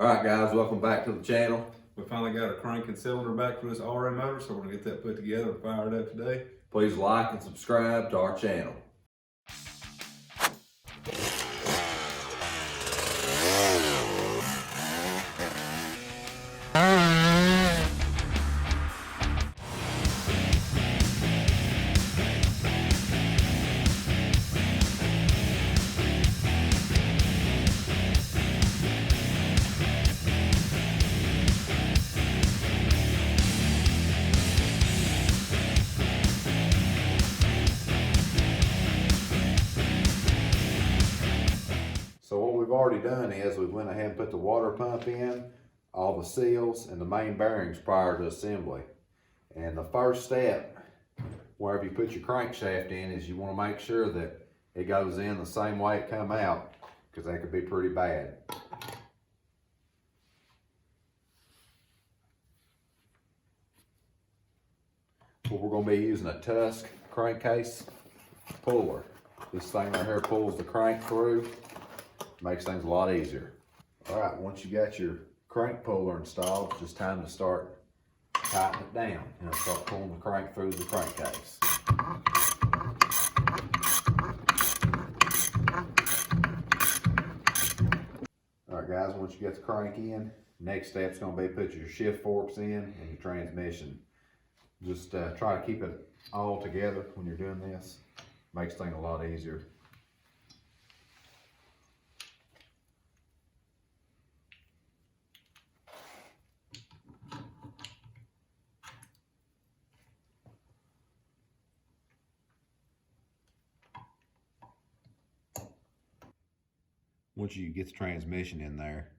All right, guys, welcome back to the channel. We finally got a crank and cylinder back for this RM motor, so we're gonna get that put together and fired up today. Please like and subscribe to our channel. So what we've already done is we went ahead and put the water pump in, all the seals, and the main bearings prior to assembly. And the first step, wherever you put your crankshaft in, is you want to make sure that it goes in the same way it come out, because that could be pretty bad. Well, we're going to be using a Tusk crankcase puller. This thing right here pulls the crank through. Makes things a lot easier. All right, once you got your crank puller installed, it's just time to start tightening it down and start pulling the crank through the crankcase. All right, guys, once you get the crank in, next step's gonna be put your shift forks in and your transmission. Just try to keep it all together when you're doing this. Makes things a lot easier. Once you get the transmission in there,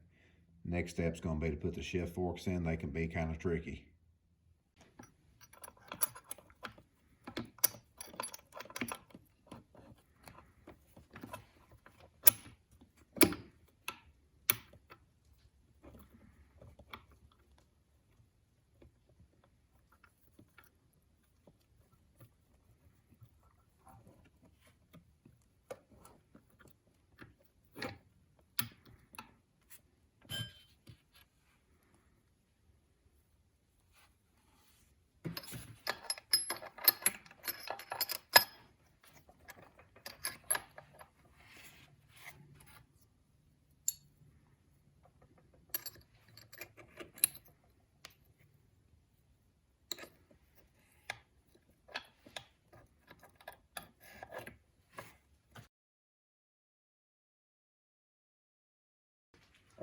next step's going to be to put the shift forks in. They can be kind of tricky.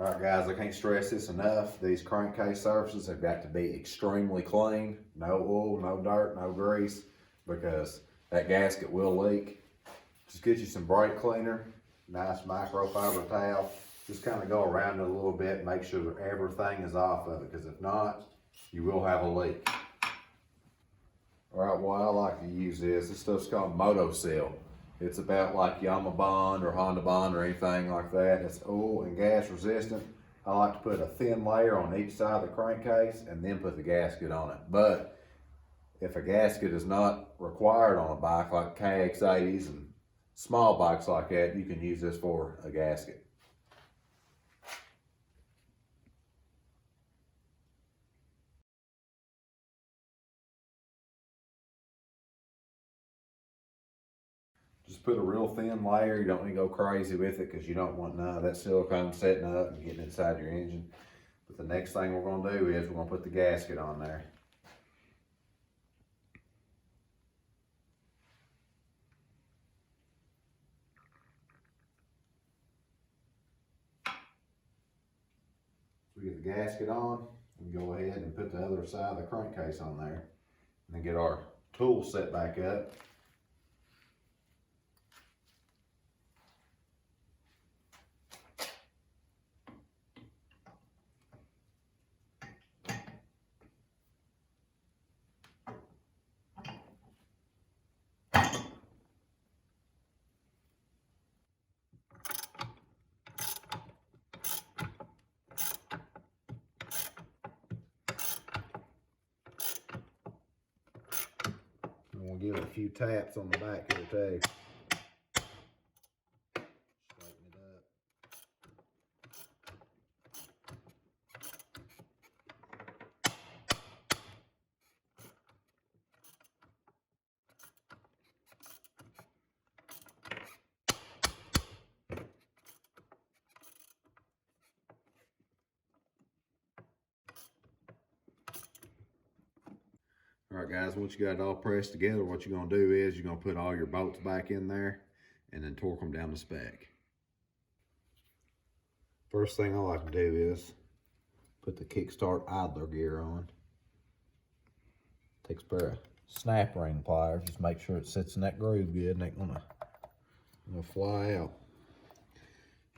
All right, guys, I can't stress this enough. These crankcase surfaces have got to be extremely clean. No oil, no dirt, no grease, because that gasket will leak. Just get you some brake cleaner, nice microfiber towel. Just kind of go around it a little bit, make sure that everything is off of it, because if not, you will have a leak. All right, what I like to use this stuff's called Moto Seal. It's about like Yamaha Bond or Honda Bond or anything like that. It's oil and gas resistant. I like to put a thin layer on each side of the crankcase and then put the gasket on it. But if a gasket is not required on a bike like KX80s and small bikes like that, you can use this for a gasket. Just put a real thin layer. You don't need to go crazy with it because you don't want none of that silicone setting up and getting inside your engine. But the next thing we're going to do is we're going to put the gasket on there. So we get the gasket on, and go ahead and put the other side of the crankcase on there. And then get our tool set back up. We'll give it a few taps on the back here too. Straighten it up. Alright guys, once you got it all pressed together, what you're going to do is you're going to put all your bolts back in there and then torque them down to spec. First thing I like to do is put the kickstart idler gear on. Takes a pair of snap ring pliers, just make sure it sits in that groove good and ain't gonna fly out.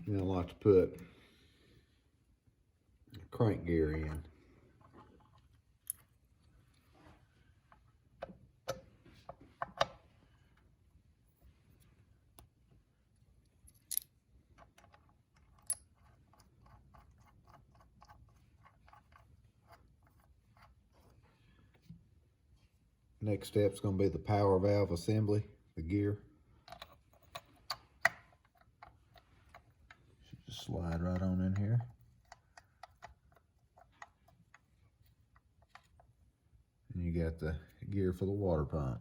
Then I like to put the crank gear in. Next step's going to be the power valve assembly, the gear. Should just slide right on in here. And you got the gear for the water pump.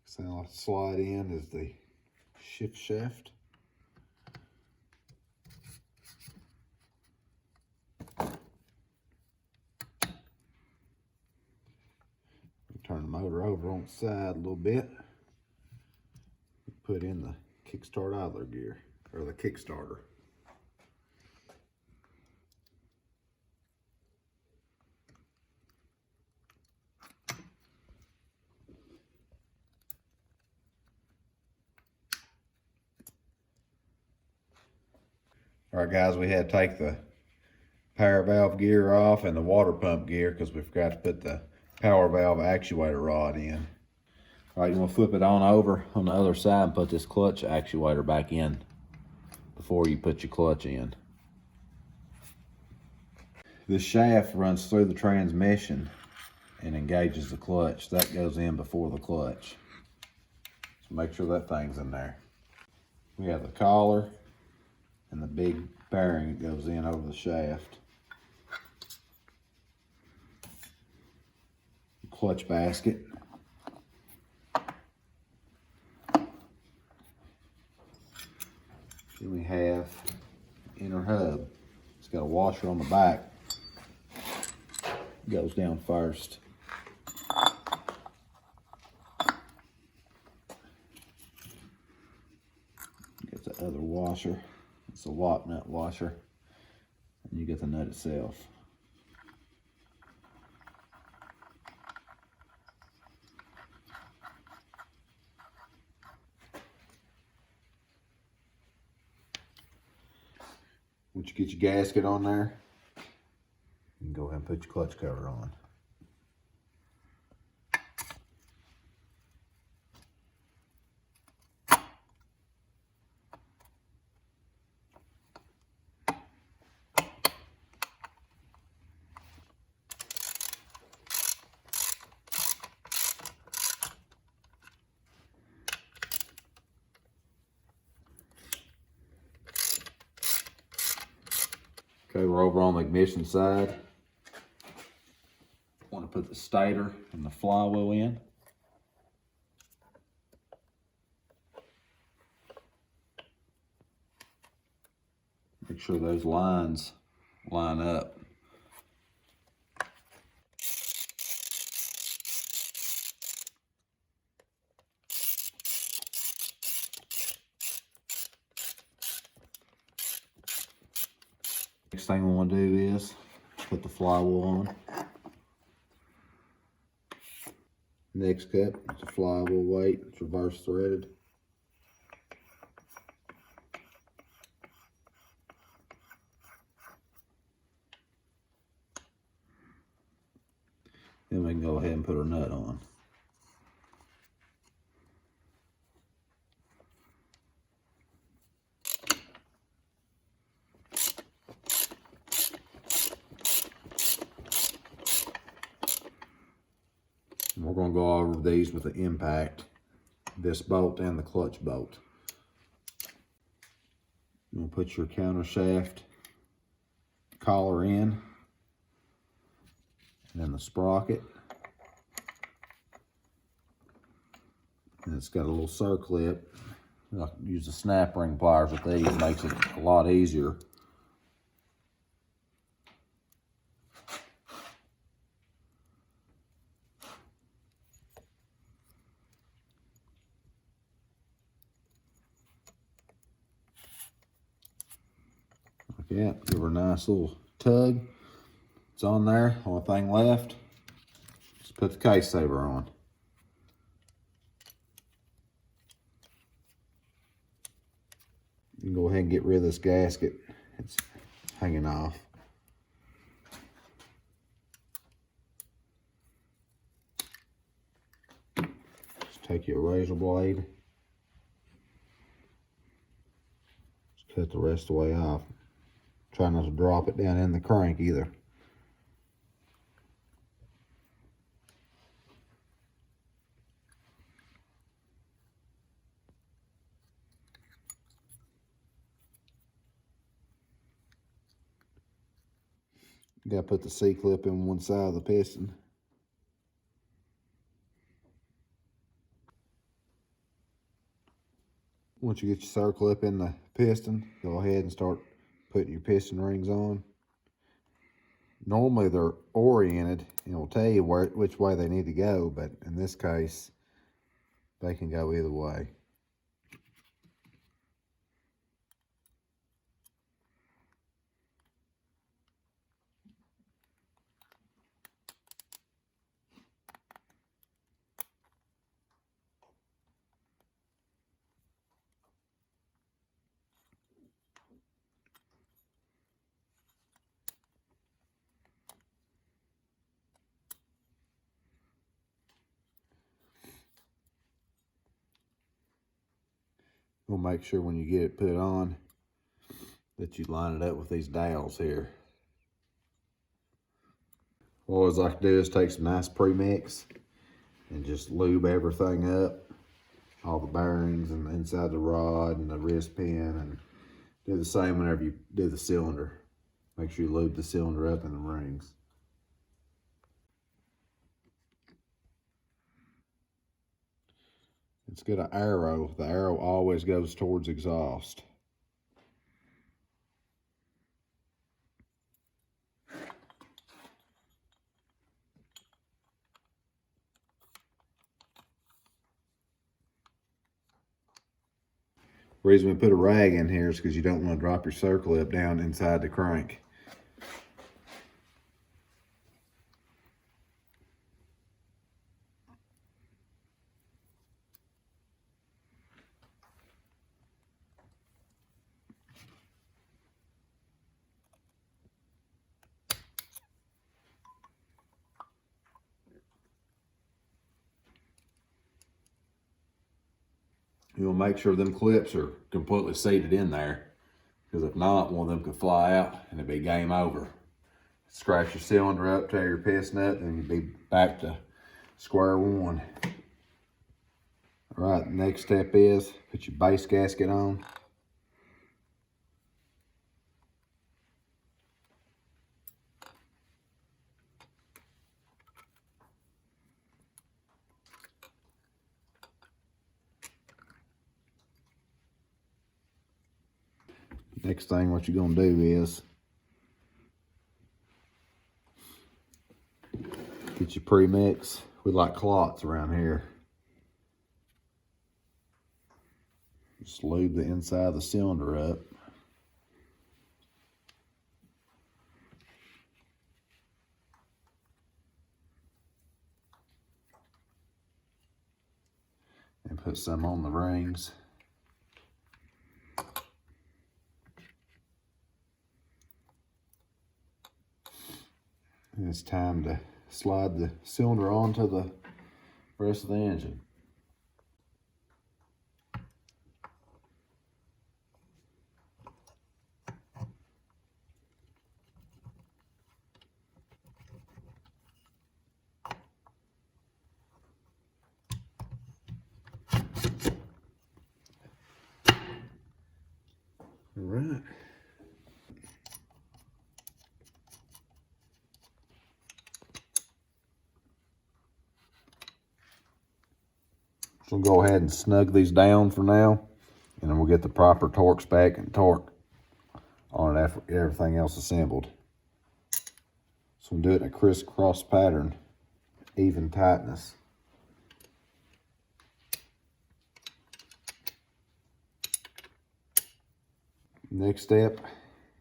So I'll slide in is the shift shaft. Turn the motor over on the side a little bit. Put in the kickstart idler gear, or the Kickstarter. Alright guys, we had to take the power valve gear off and the water pump gear because we forgot to put the power valve actuator rod in. Alright, you want to flip it on over on the other side and put this clutch actuator back in before you put your clutch in. This shaft runs through the transmission and engages the clutch. That goes in before the clutch. So make sure that thing's in there. We have the collar and the big bearing that goes in over the shaft. Clutch basket. Then we have inner hub. It's got a washer on the back. Goes down first. Get the other washer. It's a lock nut washer. And you get the nut itself. Once you get your gasket on there, you can go ahead and put your clutch cover on. Okay, we're over on the ignition side. Want to put the stator and the flywheel in. Make sure those lines line up. Next thing we want to do is put the flywheel on. Next step is the flywheel weight. It's reverse threaded. Then we can go ahead and put our nut on. We're going to go over these with the impact, this bolt and the clutch bolt. You're going to put your counter shaft collar in, and then the sprocket. And it's got a little circlip. I use the snap ring pliers with these, makes it a lot easier. Like that, give her a nice little tug. It's on there, only thing left, just put the case saver on. You can go ahead and get rid of this gasket. It's hanging off. Just take your razor blade. Just cut the rest of the way off. Try not to drop it down in the crank either. You gotta put the C-clip in one side of the piston. Once you get your circlip in the piston, go ahead and start putting your piston rings on. Normally they're oriented and it'll tell you which way they need to go, but in this case, they can go either way. We'll make sure when you get it put on that you line it up with these dowels here. What I always like to do is take some nice premix and just lube everything up. All the bearings and inside the rod and the wrist pin, and do the same whenever you do the cylinder. Make sure you lube the cylinder up in the rings. It's got an arrow. The arrow always goes towards exhaust. The reason we put a rag in here is because you don't want to drop your circlip down inside the crank. You'll make sure them clips are completely seated in there, because if not, one of them could fly out and it'd be game over. Scratch your cylinder up, tear your piston up, and you'd be back to square one. All right, the next step is put your base gasket on. Next thing, what you're gonna do is get your premix. We like clots around here. Just lube the inside of the cylinder up. And put some on the rings. And it's time to slide the cylinder onto the rest of the engine. All right. So we'll go ahead and snug these down for now, and then we'll get the proper torque spec and torque on it after everything else assembled. So we'll do it in a crisscross pattern, even tightness. Next step,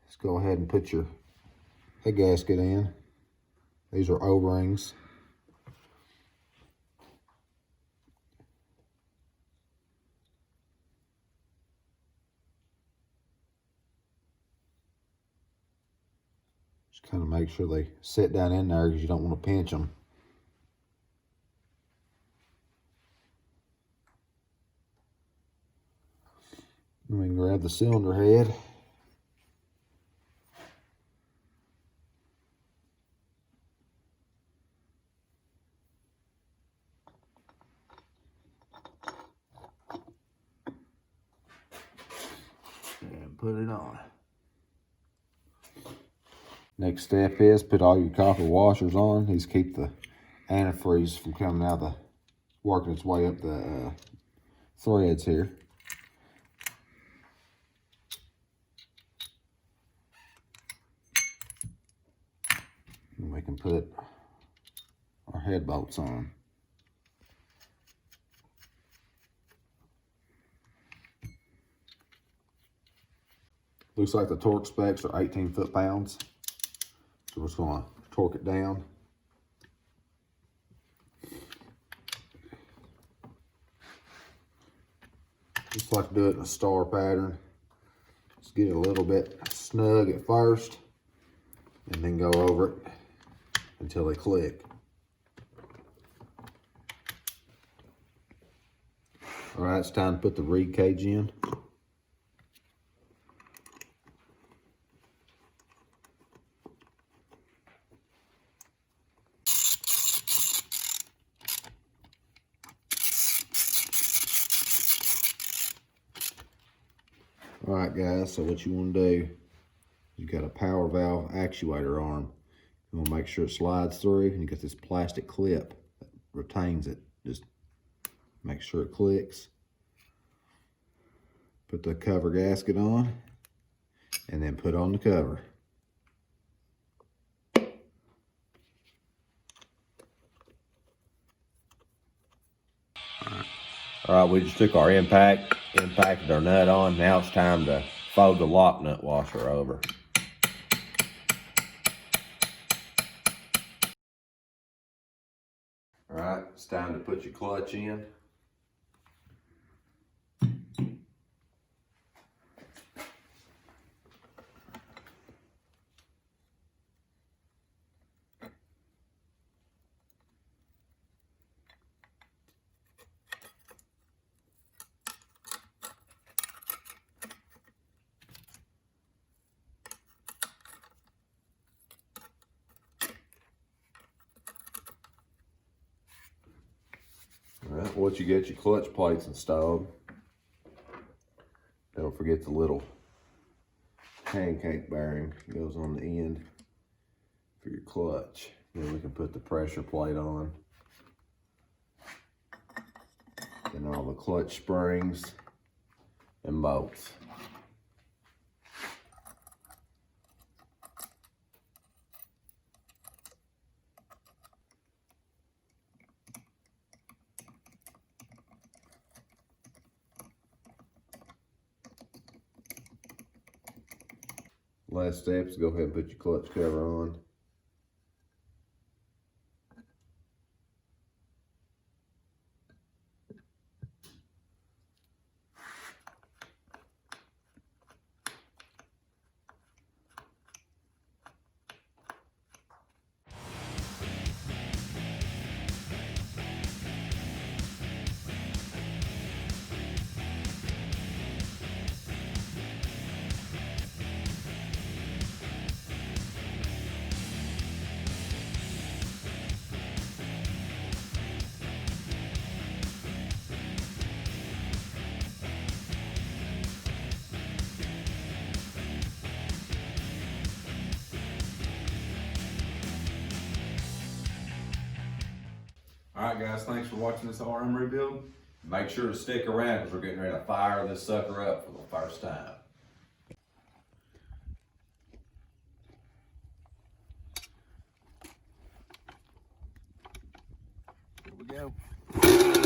let's go ahead and put your head gasket in. These are O-rings. Just kind of make sure they sit down in there because you don't want to pinch them. And we can grab the cylinder head. And put it on. Next step is put all your copper washers on. These keep the antifreeze from coming out of the, working its way up the threads here. And we can put our head bolts on. Looks like the torque specs are 18 foot-pounds. So we're just gonna torque it down. Just like to do it in a star pattern. Just get it a little bit snug at first, and then go over it until they click. All right, it's time to put the reed cage in. All right, guys, so what you want to do, you got a power valve actuator arm. You want to make sure it slides through, and you got this plastic clip that retains it. Just make sure it clicks. Put the cover gasket on, and then put on the cover. All right, we just took our impacted our nut on. Now it's time to fold the lock nut washer over. All right, it's time to put your clutch in. All right, once you get your clutch plates installed, don't forget the little pancake bearing that goes on the end for your clutch. Then we can put the pressure plate on. And all the clutch springs and bolts. Last step is go ahead and put your clutch cover on. All right, guys, thanks for watching this RM rebuild. Make sure to stick around because we're getting ready to fire this sucker up for the first time. Here we go.